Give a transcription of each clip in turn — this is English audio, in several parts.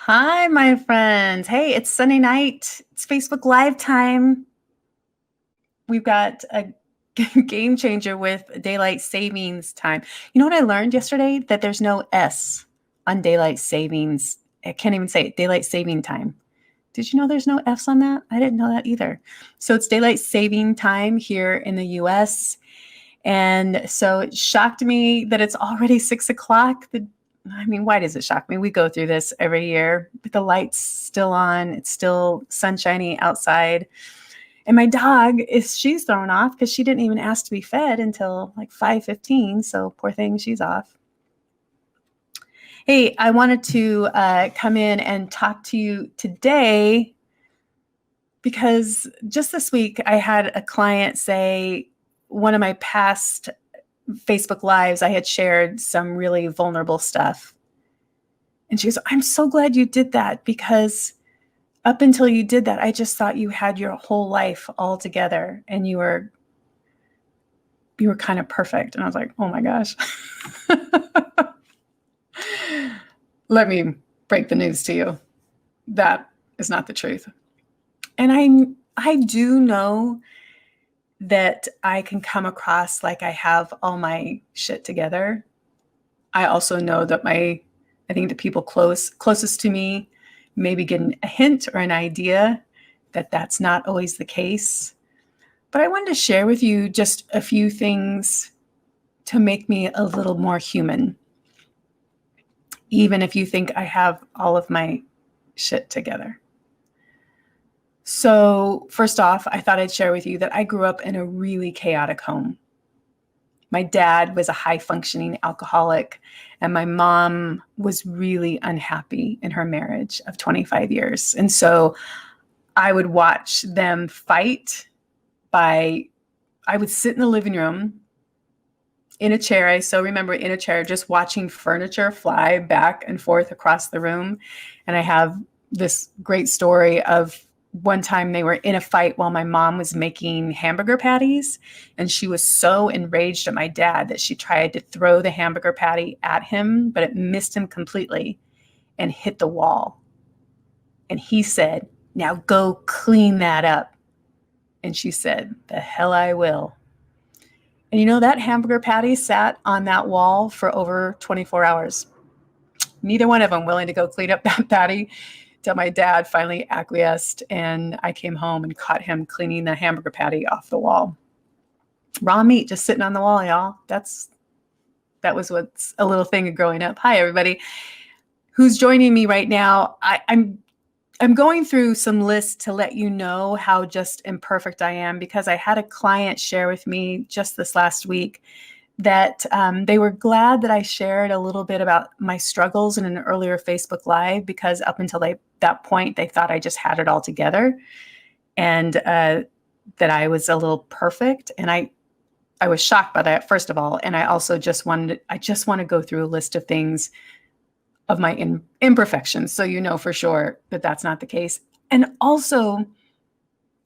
Hi, my friends. Hey, it's Sunday night. It's Facebook Live time. We've got a game changer with daylight savings time. You know what I learned yesterday? That there's no S on daylight savings. I can't even say it, daylight saving time. Did you know there's no F's on that? I didn't know that either. So it's daylight saving time here in the US. And so it shocked me that it's already 6 o'clock. Why does it shock me? We go through this every year, but the light's still on. It's still sunshiny outside. And my dog she's thrown off because she didn't even ask to be fed until like 5:15. So poor thing, she's off. Hey, I wanted to come in and talk to you today because just this week I had a client say one of my past Facebook Lives, I had shared some really vulnerable stuff. And she goes, I'm so glad you did that because up until you did that, I just thought you had your whole life all together and you were kind of perfect. And I was like, oh my gosh. Let me break the news to you. That is not the truth. And I do know that I can come across like I have all my shit together. I also know that I think the people closest to me maybe getting a hint or an idea that that's not always the case. But I wanted to share with you just a few things to make me a little more human, even if you think I have all of my shit together. So first off, I thought I'd share with you that I grew up in a really chaotic home. My dad was a high-functioning alcoholic, and my mom was really unhappy in her marriage of 25 years. And so I would watch them fight I would sit in the living room in a chair. I so remember in a chair, just watching furniture fly back and forth across the room. And I have this great story of one time they were in a fight while my mom was making hamburger patties. And she was so enraged at my dad that she tried to throw the hamburger patty at him, but it missed him completely and hit the wall. And he said, now go clean that up. And she said, the hell I will. And you know, that hamburger patty sat on that wall for over 24 hours. Neither one of them willing to go clean up that patty till my dad finally acquiesced and I came home and caught him cleaning the hamburger patty off the wall. Raw meat just sitting on the wall, y'all. That was what's a little thing of growing up. Hi, everybody who's joining me right now. I'm going through some lists to let you know how just imperfect I am because I had a client share with me just this last week that they were glad that I shared a little bit about my struggles in an earlier Facebook Live because up until that point, they thought I just had it all together and that I was a little perfect. And I was shocked by that, first of all. And I also just want to go through a list of things of my imperfections. So you know for sure that that's not the case. And also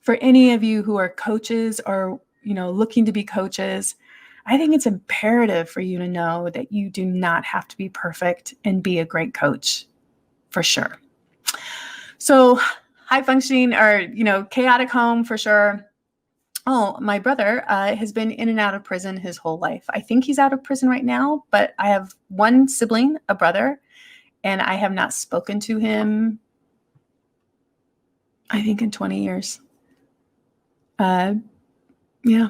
for any of you who are coaches or, looking to be coaches, I think it's imperative for you to know that you do not have to be perfect and be a great coach for sure. So high functioning or, chaotic home for sure. Oh, my brother has been in and out of prison his whole life. I think he's out of prison right now, but I have one sibling, a brother, and I have not spoken to him, I think, in 20 years. Yeah.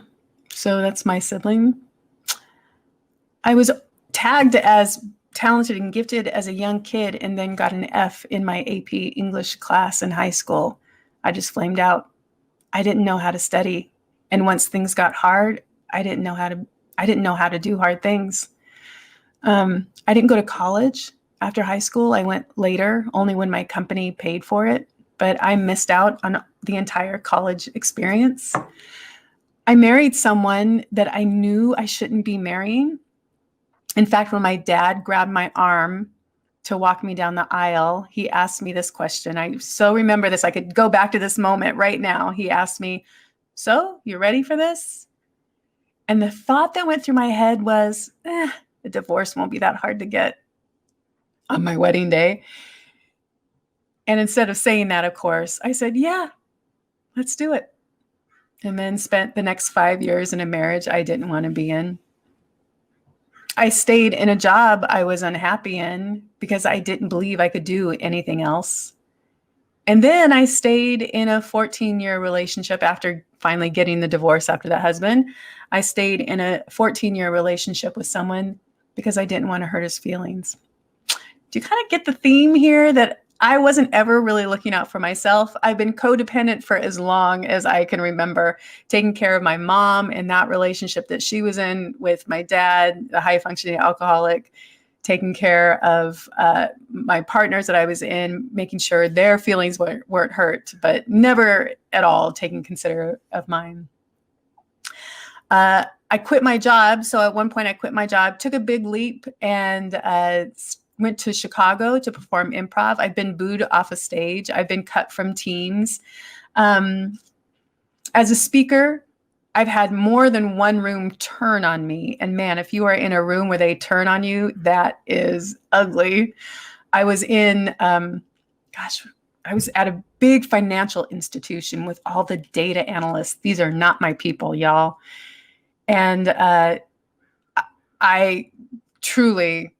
So that's my sibling. I was tagged as talented and gifted as a young kid and then got an F in my AP English class in high school. I just flamed out. I didn't know how to study. And once things got hard, I didn't know how to do hard things. I didn't go to college. After high school, I went later, only when my company paid for it, but I missed out on the entire college experience. I married someone that I knew I shouldn't be marrying. In fact, when my dad grabbed my arm to walk me down the aisle, he asked me this question. I so remember this. I could go back to this moment right now. He asked me, so you ready for this? And the thought that went through my head was, the divorce won't be that hard to get on my wedding day. And instead of saying that, of course, I said, yeah, let's do it. And then spent the next 5 years in a marriage I didn't want to be in. I stayed in a job I was unhappy in because I didn't believe I could do anything else. And then I stayed in a 14-year relationship after finally getting the divorce after that husband. I stayed in a 14-year relationship with someone because I didn't want to hurt his feelings. Do you kind of get the theme here that I wasn't ever really looking out for myself? I've been codependent for as long as I can remember, taking care of my mom in that relationship that she was in with my dad, the high functioning alcoholic, taking care of my partners that I was in, making sure their feelings weren't hurt, but never at all taking consider of mine. I quit my job. So at one point I quit my job, took a big leap, and went to Chicago to perform improv. I've been booed off a stage. I've been cut from teams. As a speaker, I've had more than one room turn on me. And man, if you are in a room where they turn on you, that is ugly. I was in, I was at a big financial institution with all the data analysts. These are not my people, y'all. And I truly,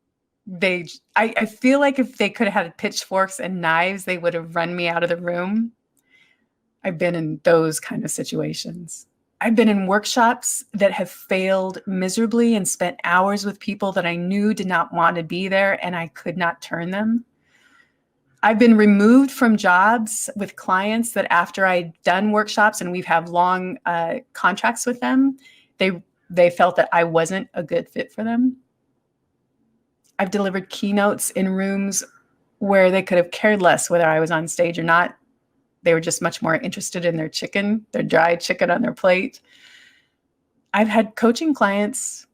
I feel like if they could have had pitchforks and knives, they would have run me out of the room. I've been in those kind of situations. I've been in workshops that have failed miserably and spent hours with people that I knew did not want to be there, and I could not turn them. I've been removed from jobs with clients that after I'd done workshops and we've had long contracts with them, they felt that I wasn't a good fit for them. I've delivered keynotes in rooms where they could have cared less whether I was on stage or not. They were just much more interested in their chicken, their dried chicken on their plate. I've had coaching clients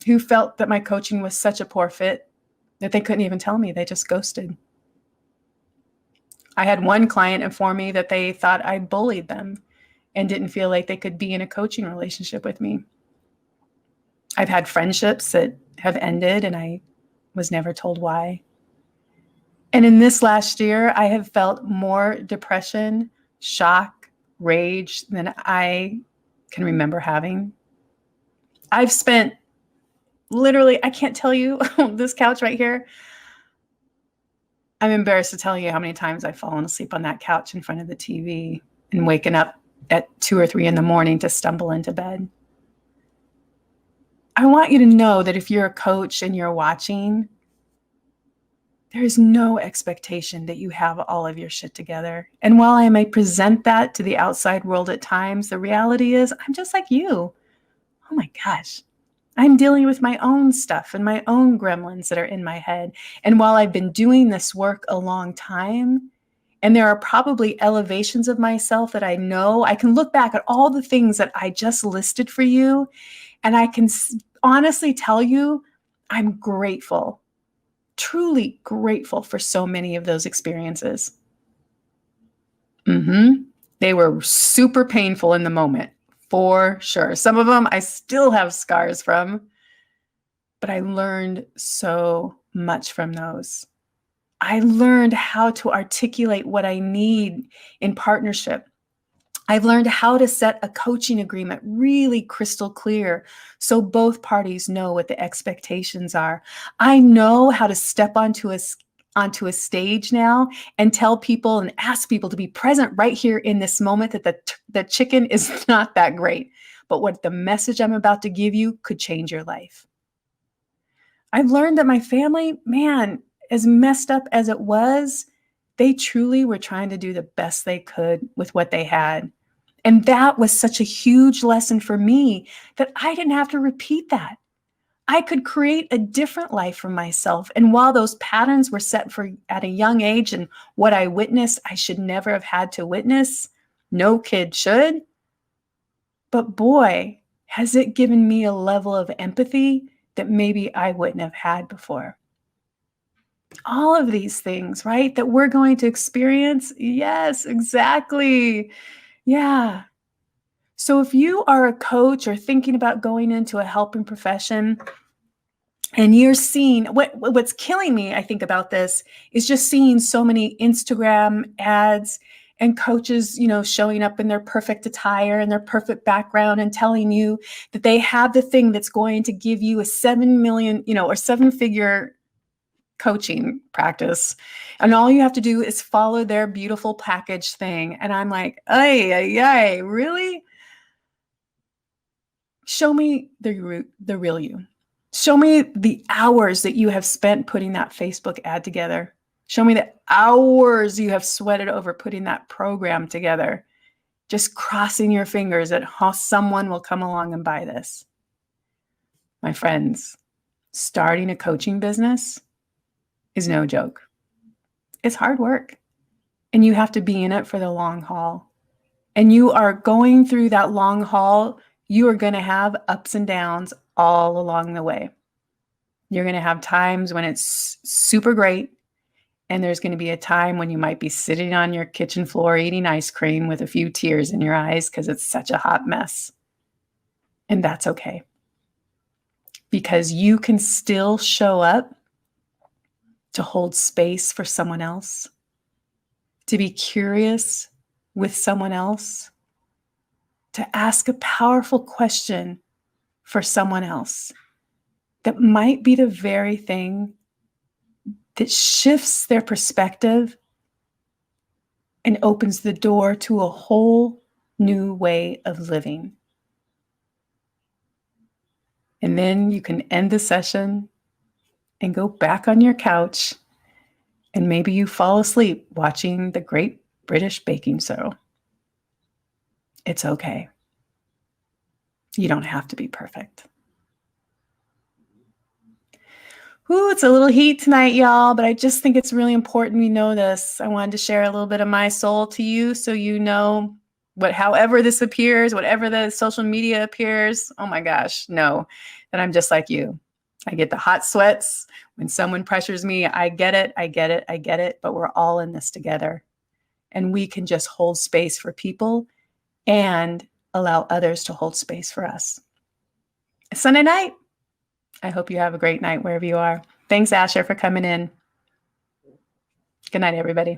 who felt that my coaching was such a poor fit that they couldn't even tell me. They just ghosted. I had one client inform me that they thought I bullied them and didn't feel like they could be in a coaching relationship with me. I've had friendships that have ended and I was never told why. And in this last year, I have felt more depression, shock, rage than I can remember having. I've spent literally, I can't tell you, this couch right here. I'm embarrassed to tell you how many times I've fallen asleep on that couch in front of the TV and waken up at 2 or 3 in the morning to stumble into bed. I want you to know that if you're a coach and you're watching, there is no expectation that you have all of your shit together. And while I may present that to the outside world at times, the reality is I'm just like you. Oh my gosh. I'm dealing with my own stuff and my own gremlins that are in my head. And while I've been doing this work a long time, and there are probably elevations of myself that I know, I can look back at all the things that I just listed for you, and I can honestly tell you, I'm grateful, truly grateful for so many of those experiences. They were super painful in the moment, for sure. Some of them I still have scars from, but I learned so much from those. I learned how to articulate what I need in partnership. I've learned how to set a coaching agreement really crystal clear so both parties know what the expectations are. I know how to step onto a stage now and tell people and ask people to be present right here in this moment that the chicken is not that great, but what the message I'm about to give you could change your life. I've learned that my family, man, as messed up as it was, they truly were trying to do the best they could with what they had. And that was such a huge lesson for me that I didn't have to repeat that. I could create a different life for myself. And while those patterns were set for at a young age and what I witnessed, I should never have had to witness. No kid should. But boy, has it given me a level of empathy that maybe I wouldn't have had before. All of these things, right, that we're going to experience. Yes, exactly. Yeah. So if you are a coach or thinking about going into a helping profession, And you're seeing what's killing me, I think, about this is just seeing so many Instagram ads and coaches, showing up in their perfect attire and their perfect background and telling you that they have the thing that's going to give you a 7 million, or 7-figure coaching practice. And all you have to do is follow their beautiful package thing. And I'm like, ay, really? Show me the real you. Show me the hours that you have spent putting that Facebook ad together. Show me the hours you have sweated over putting that program together. Just crossing your fingers that someone will come along and buy this. My friends, starting a coaching business is no joke. It's hard work. And you have to be in it for the long haul. And you are going through that long haul. You are going to have ups and downs all along the way. You're going to have times when it's super great. And there's going to be a time when you might be sitting on your kitchen floor eating ice cream with a few tears in your eyes because it's such a hot mess. And that's okay. Because you can still show up to hold space for someone else, to be curious with someone else, to ask a powerful question for someone else that might be the very thing that shifts their perspective and opens the door to a whole new way of living. And then you can end the session and go back on your couch, and maybe you fall asleep watching the Great British Baking Show. It's okay. You don't have to be perfect. Ooh, it's a little heat tonight, y'all, but I just think it's really important we know this. I wanted to share a little bit of my soul to you so you know however this appears, whatever the social media appears, oh my gosh, know that I'm just like you. I get the hot sweats when someone pressures me. I get it, but we're all in this together. And we can just hold space for people and allow others to hold space for us. It's Sunday night. I hope you have a great night wherever you are. Thanks, Asher, for coming in. Good night, everybody.